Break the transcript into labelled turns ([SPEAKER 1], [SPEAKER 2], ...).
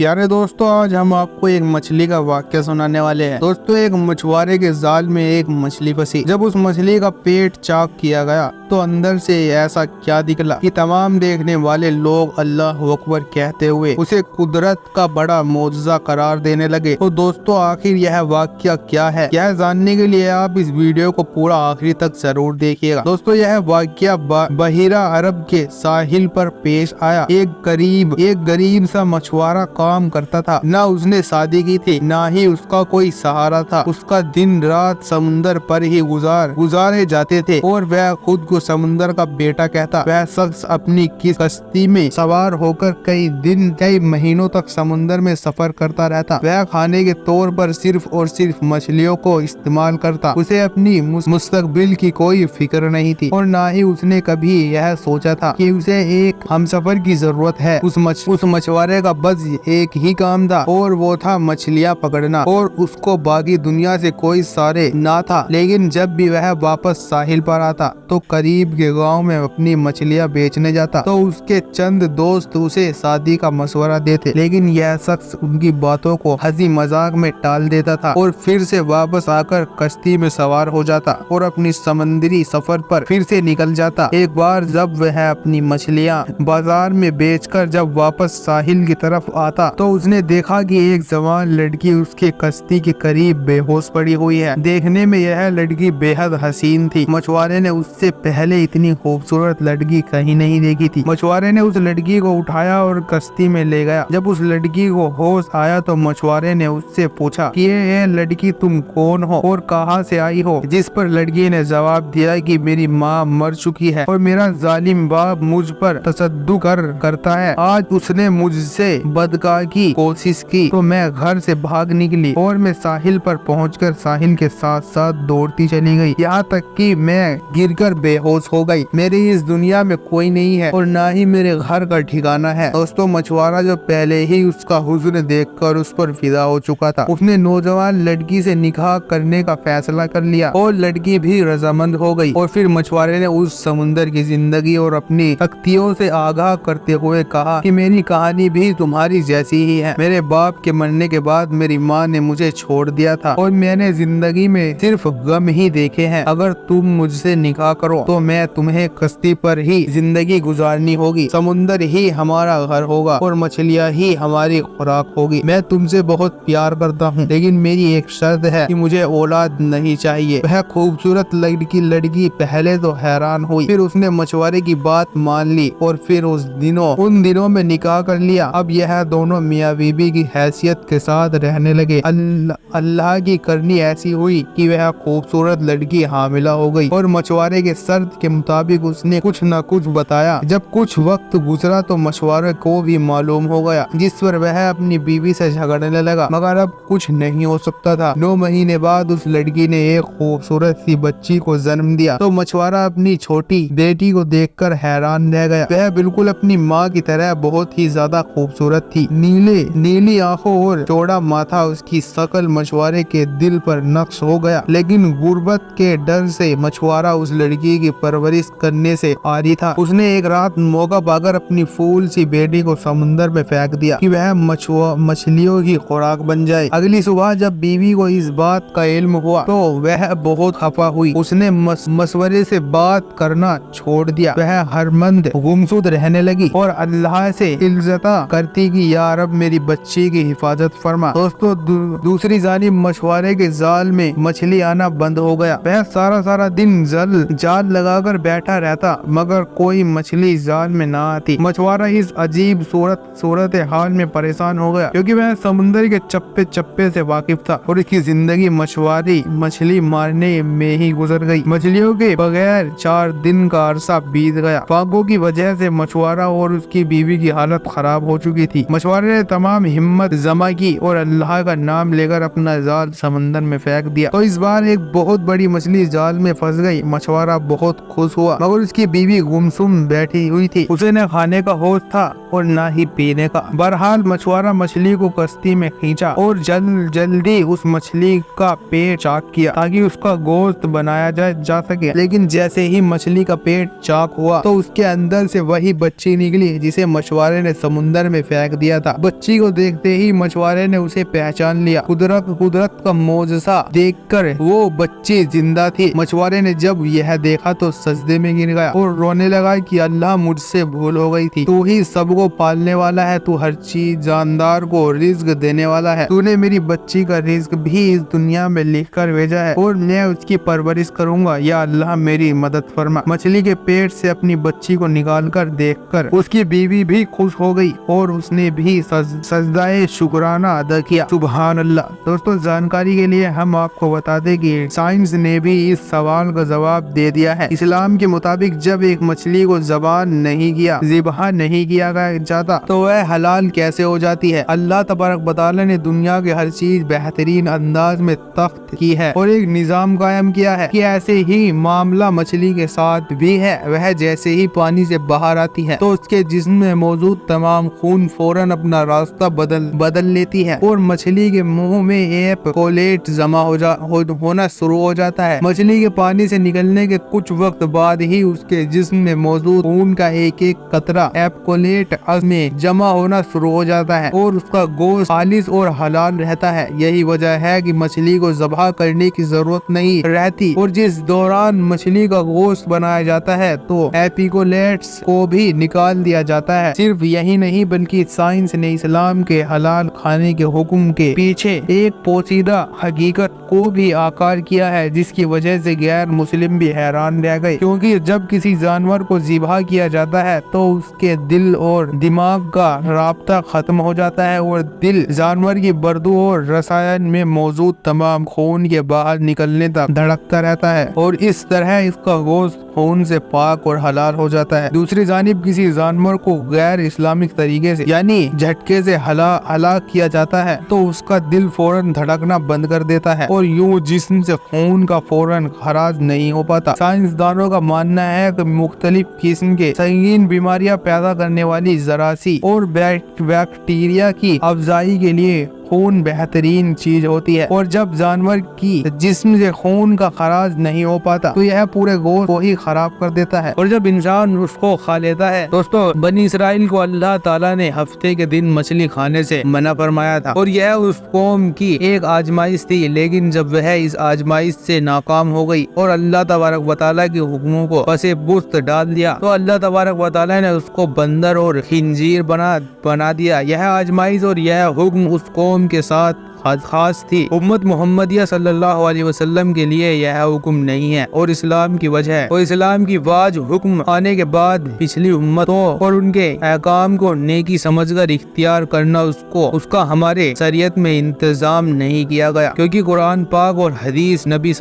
[SPEAKER 1] प्यारे दोस्तों, आज हम आपको एक मछली का वाक्य सुनाने वाले हैं। दोस्तों, एक मछुआरे के जाल में एक मछली फंसी। जब उस मछली का पेट चाक किया गया तो अंदर से ऐसा क्या निकला कि तमाम देखने वाले लोग अल्लाह अकबर कहते हुए उसे कुदरत का बड़ा मोजज़ा करार देने लगे। तो दोस्तों, आखिर यह वाक्य क्या है, यह जानने के लिए आप इस वीडियो को पूरा आखिरी तक जरूर देखिएगा। दोस्तों, यह वाक्य बहिरा अरब के साहिल पर पेश आया। एक गरीब सा मछुआरा काम करता था। ना उसने शादी की थी, ना ही उसका कोई सहारा था। उसका दिन रात समुंदर पर ही गुजारे जाते थे और वह खुद को समुंदर का बेटा कहता। वह शख्स अपनी कश्ती में सवार होकर कई महीनों तक समुंदर में सफर करता रहता। वह खाने के तौर पर सिर्फ और सिर्फ मछलियों को इस्तेमाल करता। उसे अपनी मुस्तकबिल की कोई फिक्र नहीं थी और ना ही उसने कभी यह सोचा था कि उसे एक हमसफर की जरूरत है। उस मछुआरे का बस एक ही काम था और वो था मछलियां पकड़ना, और उसको बाकी दुनिया से कोई सारे ना था। लेकिन जब भी वह वापस साहिल पर आता तो करीब के गांव में अपनी मछलियां बेचने जाता तो उसके चंद दोस्त उसे शादी का मशवरा देते, लेकिन यह शख्स उनकी बातों को हंसी मजाक में टाल देता था और फिर से वापस आकर कश्ती में सवार हो जाता और अपनी समुद्री सफर पर फिर से निकल जाता। एक बार जब वह अपनी मछलियां बाजार में बेचकर जब वापस साहिल की तरफ आता तो उसने देखा कि एक जवान लड़की उसके कश्ती के करीब बेहोश पड़ी हुई है। देखने में यह लड़की बेहद हसीन थी। मछुआरे ने उससे पहले इतनी खूबसूरत लड़की कहीं नहीं देखी थी। मछुआरे ने उस लड़की को उठाया और कश्ती में ले गया। जब उस लड़की को होश आया तो मछुआरे ने उससे पूछा कि ये लड़की तुम कौन हो और कहां से आई हो? जिस पर लड़की ने जवाब दिया कि मेरी माँ मर चुकी है और मेरा जालिम बाप मुझ पर तशद्दुद करता है। आज उसने मुझसे बदकाही की कोशिश की तो मैं घर से भाग निकली और मैं साहिल पर पहुंचकर साहिल के साथ साथ दौड़ती चली गई, यहाँ तक कि मैं गिरकर बेहोश हो गई। मेरी इस दुनिया में कोई नहीं है और ना ही मेरे घर का ठिकाना है। दोस्तों, मछुआरा जो पहले ही उसका हुस्न देखकर उस पर फिदा हो चुका था, उसने नौजवान लड़की से निकाह करने का फैसला कर लिया और लड़की भी रजामंद हो गई। और फिर मछुआरे ने उस समुंदर की जिंदगी और अपनी तख्तियों से आगाह करते हुए कहा कि मेरी कहानी भी तुम्हारी जैसी ही है। मेरे बाप के मरने के बाद मेरी माँ ने मुझे छोड़ दिया था और मैंने जिंदगी में सिर्फ गम ही देखे हैं। अगर तुम मुझसे निकाह करो तो मैं तुम्हें कश्ती पर ही जिंदगी गुजारनी होगी, समुंदर ही हमारा घर होगा और मछलियाँ ही हमारी खुराक होगी। मैं तुमसे बहुत प्यार करता हूँ, लेकिन मेरी एक शर्त है कि मुझे औलाद नहीं चाहिए। वह खूबसूरत लड़की पहले तो हैरान हुई, फिर उसने मछुआरे की बात मान ली और फिर उन दिनों में निकाह कर लिया। अब यह दोनों मियाँ बीबी की हैसियत के साथ रहने लगे। अल्लाह की करनी ऐसी हुई कि वह खूबसूरत लड़की हामिला हो गई और मछुआरे के शर्त के मुताबिक उसने कुछ न कुछ बताया। जब कुछ वक्त गुजरा तो मछुआरे को भी मालूम हो गया, जिस पर वह अपनी बीवी से झगड़ने लगा, मगर अब कुछ नहीं हो सकता था। 9 महीने बाद उस लड़की ने एक खूबसूरत सी बच्ची को जन्म दिया तो मछुआरा अपनी छोटी बेटी को देखकर हैरान रह गया। वह बिल्कुल अपनी माँ की तरह बहुत ही ज्यादा खूबसूरत थी। नीली आंखों और चौड़ा माथा, उसकी शकल मछुआरे के दिल पर नक्श हो गया। लेकिन गुर्बत के डर से मछुआरा उस लड़की की परवरिश करने से आरी था। उसने एक रात मौका पाकर अपनी फूल सी बेटी को समुंदर में फेंक दिया कि वह मछलियों की खुराक बन जाए। अगली सुबह जब बीवी को इस बात का इल्म हुआ तो वह बहुत खफा हुई। उसने मशवरे से बात करना छोड़ दिया। वह हरमंद गुमसुद रहने लगी और अल्लाह से इल्तिजा करती कि या रब मेरी बच्ची की हिफाजत फरमा। दोस्तों, दूसरी जानिब मछुआरे के जाल में मछली आना बंद हो गया। वह सारा दिन जाल लगाकर बैठा रहता, मगर कोई मछली जाल में ना आती। मछुआरा इस अजीब सूरत हाल में परेशान हो गया, क्योंकि वह समुंदर के चप्पे से वाकिफ था और इसकी जिंदगी मछली मारने में ही गुजर गई। मछलियों के बगैर 4 दिन का अरसा बीत गया। फाकों की वजह से मछुआरा और उसकी बीवी की हालत खराब हो चुकी थी। मछुआरे ने तमाम हिम्मत जमा की और अल्लाह का नाम लेकर अपना जाल समंदर में फेंक दिया। तो इस बार एक बहुत बड़ी मछली जाल में फंस गई। मछुआरा बहुत खुश हुआ, मगर उसकी बीवी गुमसुम बैठी हुई थी। उसे न खाने का होश था और ना ही पीने का। बहरहाल मछुआरा मछली को कश्ती में खींचा और जल्दी उस मछली का पेट चाक किया ताकि उसका गोश्त बनाया जा सके। लेकिन जैसे ही मछली का पेट चाक हुआ तो उसके अंदर से वही बच्ची निकली जिसे मछुआरे ने समुद्र में फेंक दिया था। बच्ची को देखते ही मछुआरे ने उसे पहचान लिया। कुदरत का मोजज़ा देखकर वो बच्ची जिंदा थी। मछुआरे ने जब यह देखा तो सजदे में गिर गया और रोने लगा कि अल्लाह, मुझसे भूल हो गई थी। तू ही सबको पालने वाला है, तू हर चीज जानदार को रिज्क देने वाला है। तूने मेरी बच्ची का रिज्क भी इस दुनिया में लिख कर भेजा है और मैं उसकी परवरिश करूंगा। या अल्लाह, मेरी मदद फरमा। मछली के पेट से अपनी बच्ची को निकालकर देखकर उसकी बीवी भी खुश हो गई और उसने भी सजदाए शुक्राना अदा किया। सुभान अल्लाह। दोस्तों, जानकारी के लिए हम आपको बता दें कि साइंस ने भी इस सवाल का जवाब दे दिया है। इस्लाम के मुताबिक जब एक मछली को ज़बान नहीं किया जाता तो वह हलाल कैसे हो जाती है? अल्लाह तबारक व तआला ने दुनिया के हर चीज बेहतरीन अंदाज में तख्त की है और एक निजाम कायम किया है कि ऐसे ही मामला मछली के साथ भी है। वह जैसे ही पानी से बाहर आती है तो उसके जिस्म में मौजूद तमाम खून फौरन अपना रास्ता बदल लेती है और मछली के मुंह में एपकोलेट जमा होना शुरू हो जाता है। मछली के पानी से निकलने के कुछ वक्त बाद ही उसके जिस्म में मौजूद खून का एक एक कतरा एपकोलेट में जमा होना शुरू हो जाता है और उसका गोश्त खालिस और हलाल रहता है। यही वजह है कि मछली को ज़बाह करने की जरूरत नहीं रहती और जिस दौरान मछली का गोश्त बनाया जाता है तो एपिकोलेट्स को भी निकाल दिया जाता है। सिर्फ यही नहीं बल्कि साइंस ने इस्लाम के हलाल खाने के हुक्म के पीछे एक पोशीदा हकीकत को भी आकार किया है जिसकी वजह से गैर मुस्लिम भी हैरान रह गए, क्योंकि जब किसी जानवर को ज़िबा किया जाता है तो उसके दिल और दिमाग का राब्ता खत्म हो जाता है और दिल जानवर की बर्दू और रसायन में मौजूद तमाम खून के बाहर निकलने तक धड़कता रहता है और इस तरह इसका गोश्त खून से पाक और हलाल हो जाता है। दूसरी जानिब किसी जानवर को गैर इस्लामिक तरीके से यानी झटके से हलाक किया जाता है तो उसका दिल फौरन धड़कना बंद कर देता है और यूं जिस्म से खून का फौरन खराज नहीं हो पाता। साइंसदानों का मानना है कि मुख्तलिफ किस्म के संगीन बीमारियां पैदा करने वाली जरासी और बैक्टीरिया की अफजाई के लिए खून बेहतरीन चीज होती है और जब जानवर की जिस्म से खून का खराज नहीं हो पाता तो यह पूरे गोश्त को ही खराब कर देता है और जब इंसान उसको खा लेता है। दोस्तों, बनी इसराइल को अल्लाह ताला ने हफ्ते के दिन मछली खाने से मना फरमाया था और यह उस कौम की एक आजमाइश थी, लेकिन जब वह इस आजमाइश से नाकाम हो गई और अल्लाह तबारक व तआला के हुक्मों को पसे पुस्त डाल दिया तो अल्लाह तबारक व तआला ने उसको बंदर और खिंजीर बना दिया। यह आजमाइश और यह हुक्म उस कौम के साथ खास थी। उम्मत मोहम्मदिया सल्लल्लाहु अलैहि वसल्लम के लिए यह हुक्म नहीं है और इस्लाम की वजह और इस्लाम की वाज हुक्म आने के बाद पिछली उम्मतों और उनके अहकाम को नेकी समझकर इख्तियार करना उसका हमारे शरीयत में इंतजाम नहीं किया गया, क्योंकि कुरान पाक और हदीस नबी